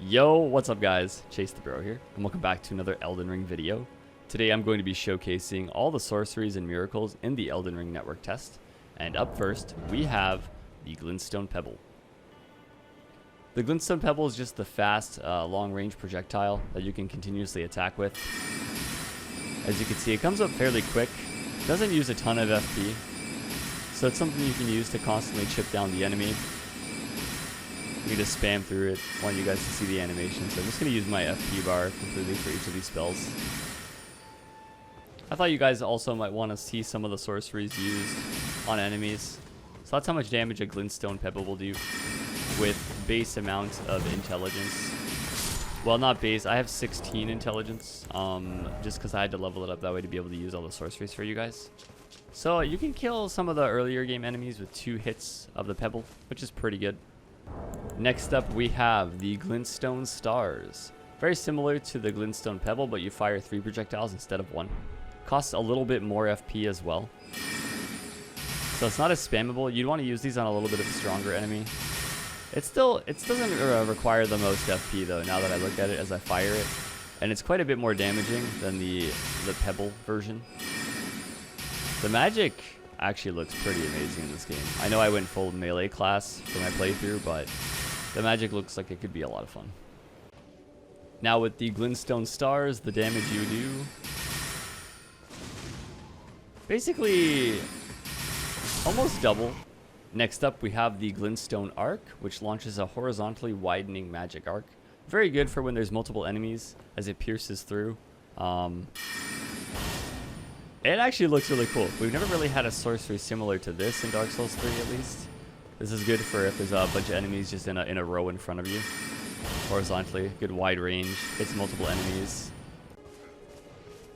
Yo, what's up guys? Chase the Bro here, and welcome back to another Elden Ring video. Today I'm going to be showcasing all the sorceries and miracles in the Elden Ring network test. And up first, we have the Glintstone Pebble. The Glintstone Pebble is just the fast, long-range projectile that you can continuously attack with. As you can see, it comes up fairly quick, doesn't use a ton of FP, so it's something you can use to constantly chip down the enemy. You can just spam through it. I want you guys to see the animation, so I'm just going to use my FP bar completely for each of these spells. I thought you guys also might want to see some of the sorceries used on enemies. So that's how much damage a Glintstone Pebble will do with base amount of intelligence. Well, not base. I have 16 intelligence, just because I had to level it up that way to be able to use all the sorceries for you guys. So you can kill some of the earlier game enemies with 2 hits of the Pebble, which is pretty good. Next up, we have the Glintstone Stars. Very similar to the Glintstone Pebble, but you fire 3 projectiles instead of 1. Costs a little bit more FP as well. So it's not as spammable. You'd want to use these on a little bit of a stronger enemy. It doesn't require the most FP though, now that I look at it as I fire it. And it's quite a bit more damaging than the Pebble version. The magic actually looks pretty amazing in this game. I know I went full melee class for my playthrough, but the magic looks like it could be a lot of fun. Now with the Glintstone Stars, the damage you do, basically almost double. Next up we have the Glenstone Arc, which launches a horizontally widening magic arc. Very good for when there's multiple enemies as it pierces through. It actually looks really cool. We've never really had a sorcery similar to this in Dark Souls 3 at least. This is good for if there's a bunch of enemies just in a row in front of you. Horizontally, good wide range, hits multiple enemies.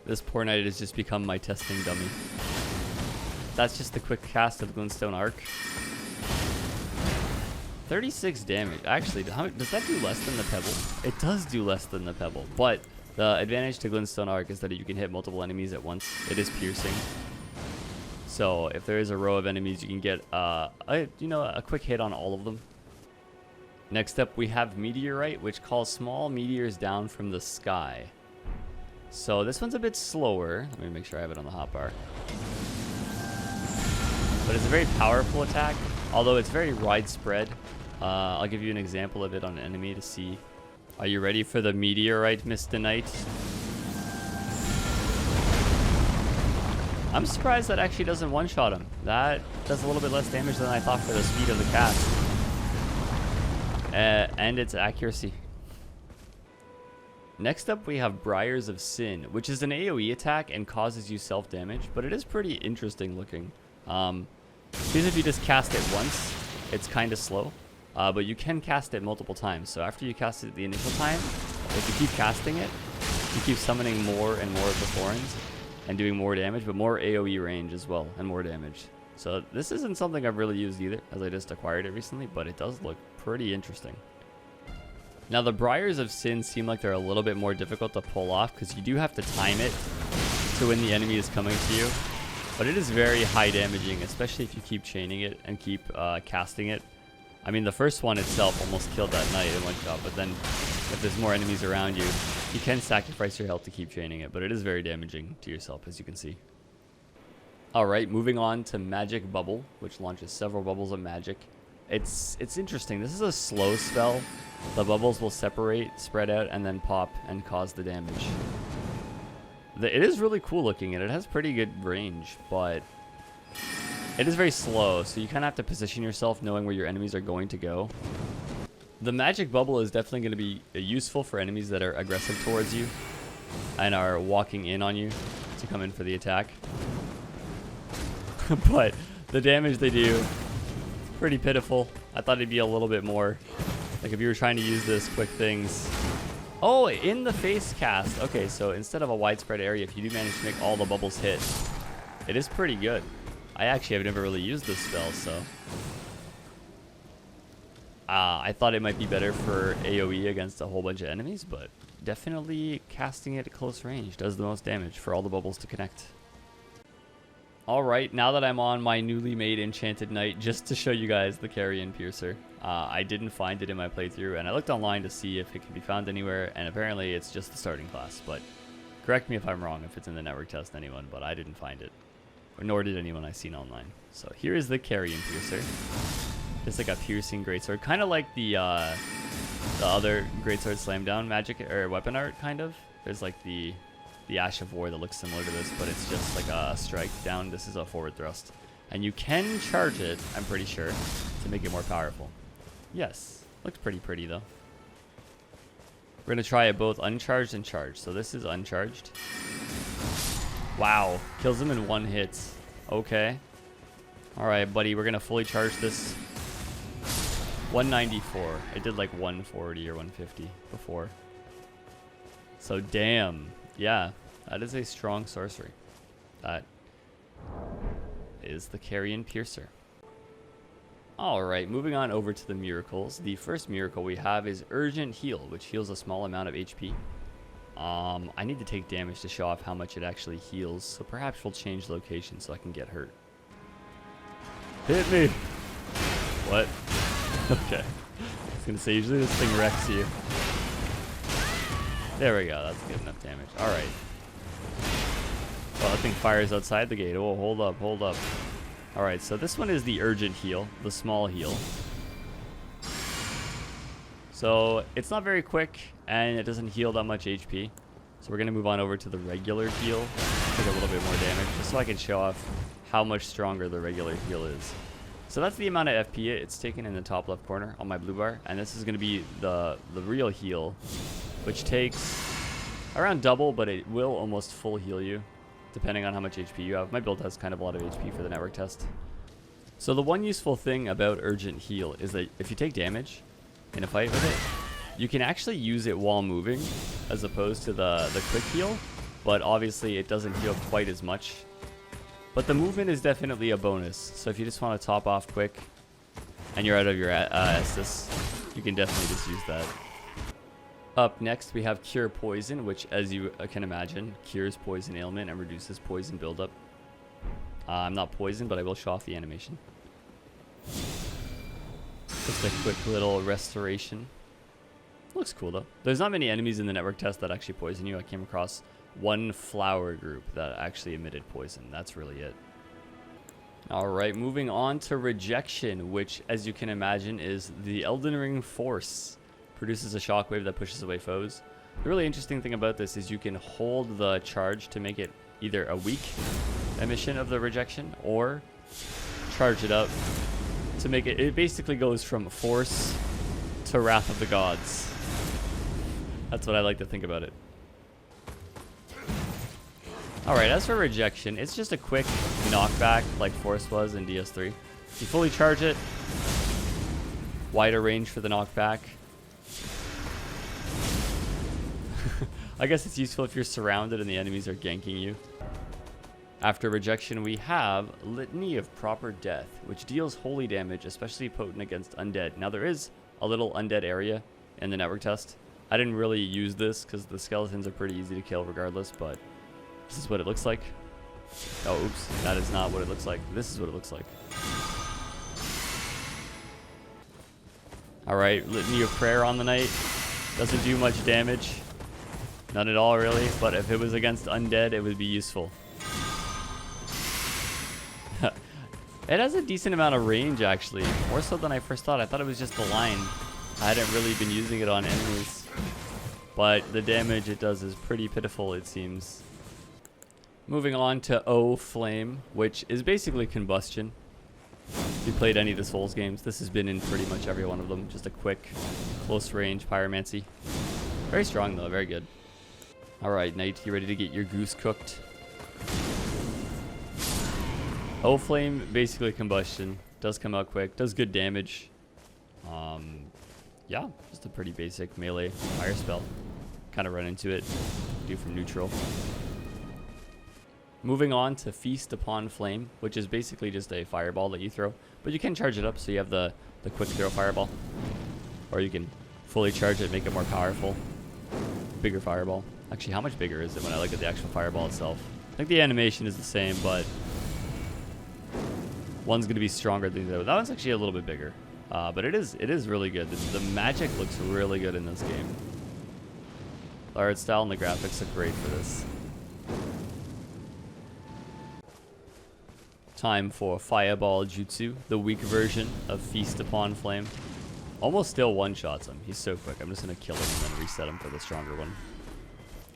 This poor knight has just become my testing dummy. That's just the quick cast of Glenstone Arc. 36 damage. Actually, does that do less than the Pebble? It does do less than the Pebble, but the advantage to Glenstone Arc is that you can hit multiple enemies at once. It is piercing. So if there is a row of enemies, you can get a quick hit on all of them. Next up, we have Meteorite, which calls small meteors down from the sky. So this one's a bit slower. Let me make sure I have it on the hotbar. But it's a very powerful attack, although it's very widespread. I'll give you an example of it on an enemy to see. Are you ready for the Meteorite, Mr. Knight? I'm surprised that actually doesn't one-shot him. That does a little bit less damage than I thought for the speed of the cast. And its accuracy. Next up, we have Briars of Sin, which is an AoE attack and causes you self-damage, but it is pretty interesting looking. Because if you just cast it once, it's kind of slow. But you can cast it multiple times. So after you cast it the initial time, if you keep casting it, you keep summoning more and more of the thorns and doing more damage, but more AoE range as well and more damage. So this isn't something I've really used either, as I just acquired it recently, but it does look pretty interesting. Now the Briars of Sin seem like they're a little bit more difficult to pull off because you do have to time it to when the enemy is coming to you. But it is very high damaging, especially if you keep chaining it and keep casting it. I mean, the first one itself almost killed that knight in one shot, but then if there's more enemies around you, you can sacrifice your health to keep chaining it, but it is very damaging to yourself, as you can see. Alright, moving on to Magic Bubble, which launches several bubbles of magic. It's interesting. This is a slow spell. The bubbles will separate, spread out, and then pop and cause the damage. It is really cool looking, and it has pretty good range, but it is very slow, so you kind of have to position yourself knowing where your enemies are going to go. The magic bubble is definitely going to be useful for enemies that are aggressive towards you and are walking in on you to come in for the attack. But the damage they do, pretty pitiful. I thought it'd be a little bit more. Like if you were trying to use this quick things. Oh, in the face cast. Okay, so instead of a widespread area, if you do manage to make all the bubbles hit, it is pretty good. I actually have never really used this spell, so I thought it might be better for AoE against a whole bunch of enemies, but definitely casting it at close range does the most damage for all the bubbles to connect. All right, now that I'm on my newly made Enchanted Knight, just to show you guys the Carrion Piercer. I didn't find it in my playthrough, and I looked online to see if it can be found anywhere, and apparently it's just the starting class. But correct me if I'm wrong if it's in the network test, anyone, but I didn't find it. Or nor did anyone I've seen online. So here is the Carrion Piercer. Just like a piercing greatsword, kind of like the other greatsword slam down magic or weapon art, kind of. There's like the Ash of War that looks similar to this, but it's just like a strike down. This is a forward thrust. And you can charge it, I'm pretty sure, to make it more powerful. Yes, looks pretty though. We're going to try it both uncharged and charged. So this is uncharged. Wow, kills him in one hit. Okay. Alright, buddy, we're going to fully charge this. 194. It did like 140 or 150 before. So damn. Yeah, that is a strong sorcery. That is the Carrion Piercer. Alright, moving on over to the miracles. The first miracle we have is Urgent Heal, which heals a small amount of HP. I need to take damage to show off how much it actually heals, so perhaps we'll change location so I can get hurt. Hit me! What? Okay. I was gonna say, usually this thing wrecks you. There we go, that's good enough damage. Alright. Well, that thing fires outside the gate. Oh, hold up. Alright, so this one is the Urgent Heal, the small heal. So, it's not very quick, and it doesn't heal that much HP. So we're going to move on over to the regular heal, take a little bit more damage, just so I can show off how much stronger the regular heal is. So that's the amount of FP it's taken in the top left corner on my blue bar, and this is going to be the real heal, which takes around double, but it will almost full heal you, depending on how much HP you have. My build has kind of a lot of HP for the network test. So the one useful thing about Urgent Heal is that if you take damage in a fight with it, you can actually use it while moving, as opposed to the quick heal, but obviously it doesn't heal quite as much. But the movement is definitely a bonus, so if you just want to top off quick and you're out of your Estus, you can definitely just use that. Up next, we have Cure Poison, which, as you can imagine, cures poison ailment and reduces poison buildup. I'm not poisoned, but I will show off the animation. Just a quick little restoration. Looks cool, though. There's not many enemies in the network test that actually poison you. I came across one flower group that actually emitted poison. That's really it. Alright, moving on to Rejection, which, as you can imagine, is the Elden Ring Force. Produces a shockwave that pushes away foes. The really interesting thing about this is you can hold the charge to make it either a weak emission of the rejection or charge it up to make it basically goes from force to Wrath of the Gods. That's what I like to think about it. Alright, as for rejection, it's just a quick knockback like force was in DS3. You fully charge it, wider range for the knockback. I guess it's useful if you're surrounded and the enemies are ganking you. After rejection, we have Litany of Proper Death, which deals holy damage, especially potent against undead. Now, there is a little undead area in the network test. I didn't really use this because the skeletons are pretty easy to kill regardless, but this is what it looks like. Oh, oops. That is not what it looks like. This is what it looks like. Alright, Litany of Prayer on the Knight. Doesn't do much damage. None at all, really, but if it was against undead, it would be useful. It has a decent amount of range, actually. More so than I first thought. I thought it was just the line. I hadn't really been using it on enemies. But the damage it does is pretty pitiful, it seems. Moving on to O Flame, which is basically combustion. If you played any of the Souls games, this has been in pretty much every one of them. Just a quick, close-range pyromancy. Very strong, though. Very good. Alright, Knight, you ready to get your goose cooked? O Flame, basically combustion. Does come out quick. Does good damage. Yeah, just a pretty basic melee fire spell. Kind of run into it. Do from neutral. Moving on to Feast Upon Flame, which is basically just a fireball that you throw. But you can charge it up, so you have the quick throw fireball. Or you can fully charge it, make it more powerful. Bigger fireball. Actually, how much bigger is it when I look at the actual fireball itself? I think the animation is the same, but One's going to be stronger than the other. That one's actually a little bit bigger. But it is really good. The magic looks really good in this game. The art style and the graphics look great for this. Time for Fireball Jutsu, the weak version of Feast Upon Flame. Almost still one-shots him. He's so quick. I'm just going to kill him and then reset him for the stronger one.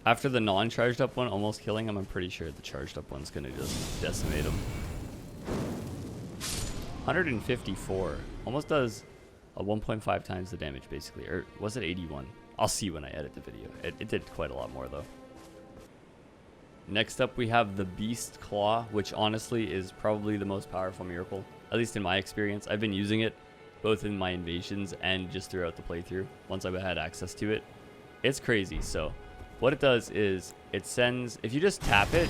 After the non-charged up one almost killing him, I'm pretty sure the charged up one's going to just decimate him. 154. Almost does a 1.5 times the damage, basically. Or was it 81? I'll see when I edit the video. It did quite a lot more, though. Next up, we have the Beast Claw, which honestly is probably the most powerful miracle, at least in my experience. I've been using it both in my invasions and just throughout the playthrough once I've had access to it. It's crazy. So what it does is it sends, if you just tap it,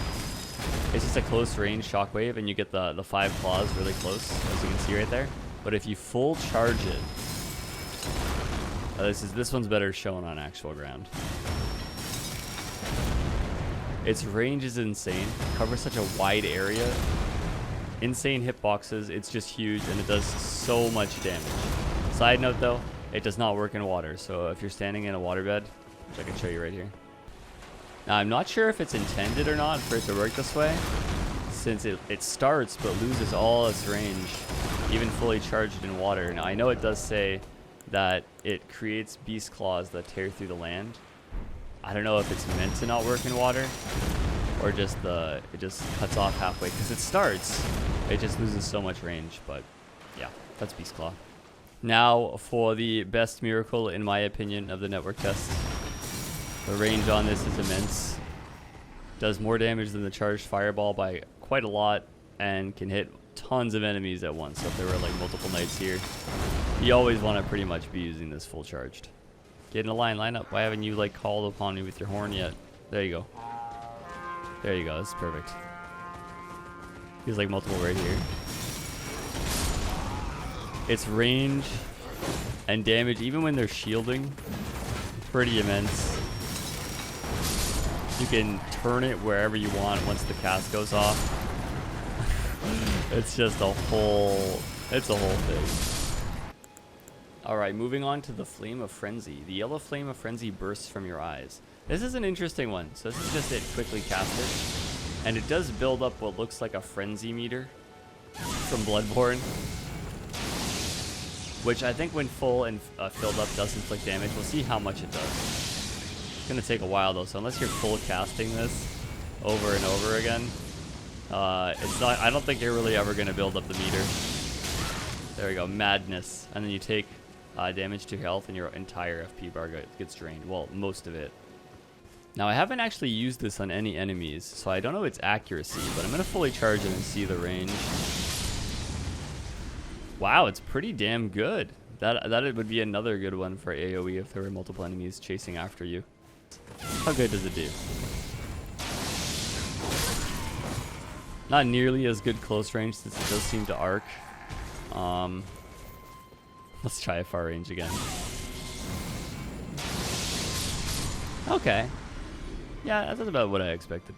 it's just a close range shockwave and you get the 5 claws really close, as you can see right there. But if you full charge it, this one's better shown on actual ground. Its range is insane. It covers such a wide area. Insane hitboxes. It's just huge and it does so much damage. Side note though, it does not work in water. So if you're standing in a waterbed, which I can show you right here. Now I'm not sure if it's intended or not for it to work this way, since it starts but loses all its range, even fully charged in water. Now I know it does say that it creates beast claws that tear through the land. I don't know if it's meant to not work in water or just it just cuts off halfway because it starts. It just loses so much range, but yeah, that's Beast Claw. Now for the best miracle, in my opinion, of the network test. The range on this is immense. Does more damage than the charged fireball by quite a lot and can hit tons of enemies at once. So if there were like multiple knights here, you always want to pretty much be using this full charged. Get in a line up. Why haven't you like called upon me with your horn yet? There you go. There you go. That's perfect. He's like multiple right here. Its range and damage, even when they're shielding, pretty immense. You can turn it wherever you want once the cast goes off. It's just a whole thing. Alright, moving on to the Flame of Frenzy. The yellow Flame of Frenzy bursts from your eyes. This is an interesting one. So this is just it quickly casted. And it does build up what looks like a frenzy meter from Bloodborne. Which I think when full and filled up does inflict damage. We'll see how much it does. It's going to take a while though, so unless you're full casting this over and over again, I don't think you're really ever going to build up the meter. There we go, madness. And then you take damage to health and your entire FP bar gets drained. Well, most of it. Now, I haven't actually used this on any enemies, so I don't know its accuracy, but I'm going to fully charge it and see the range. Wow, it's pretty damn good. That would be another good one for AoE if there were multiple enemies chasing after you. How good does it do? Not nearly as good close range since it does seem to arc. Let's try a far range again. Okay. Yeah, that's about what I expected.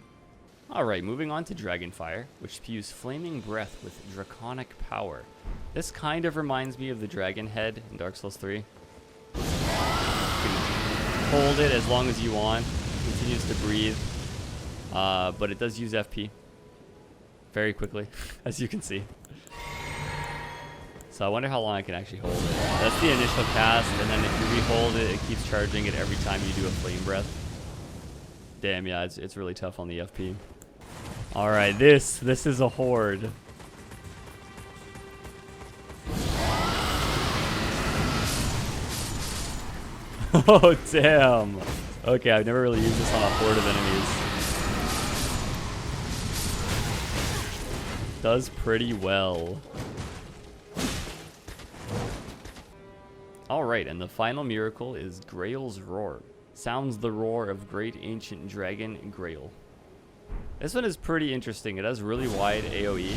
Alright, moving on to Dragonfire, which spews flaming breath with draconic power. This kind of reminds me of the dragon head in Dark Souls 3. You can hold it as long as you want. It continues to breathe. But it does use FP very quickly, as you can see. So I wonder how long I can actually hold it. That's the initial cast, and then if you re-hold it, it keeps charging it every time you do a flame breath. Damn, yeah, it's really tough on the FP. All right, this is a horde. Oh, damn. Okay, I've never really used this on a horde of enemies. Does pretty well. Alright, and the final miracle is Grail's Roar. Sounds the roar of great ancient dragon Grail. This one is pretty interesting. It has really wide AoE.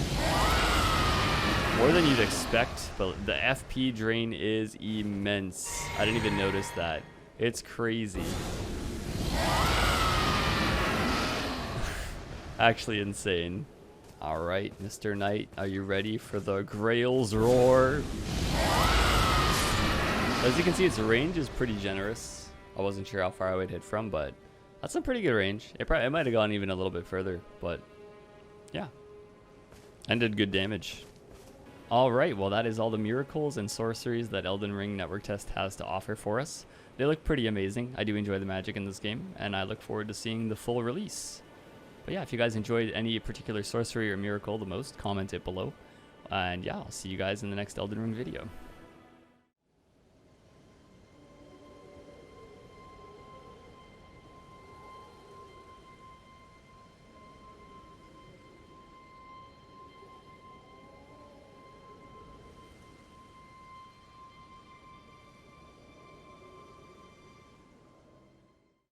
More than you'd expect, but the FP drain is immense. I didn't even notice that. It's crazy. Actually insane. All right, Mr. Knight, are you ready for the Grail's Roar? As you can see, its range is pretty generous. I wasn't sure how far I would hit from, but that's a pretty good range. It might have gone even a little bit further, but yeah. And did good damage. All right, well, that is all the miracles and sorceries that Elden Ring Network Test has to offer for us. They look pretty amazing. I do enjoy the magic in this game, and I look forward to seeing the full release. But yeah, if you guys enjoyed any particular sorcery or miracle the most, comment it below. And yeah, I'll see you guys in the next Elden Ring video.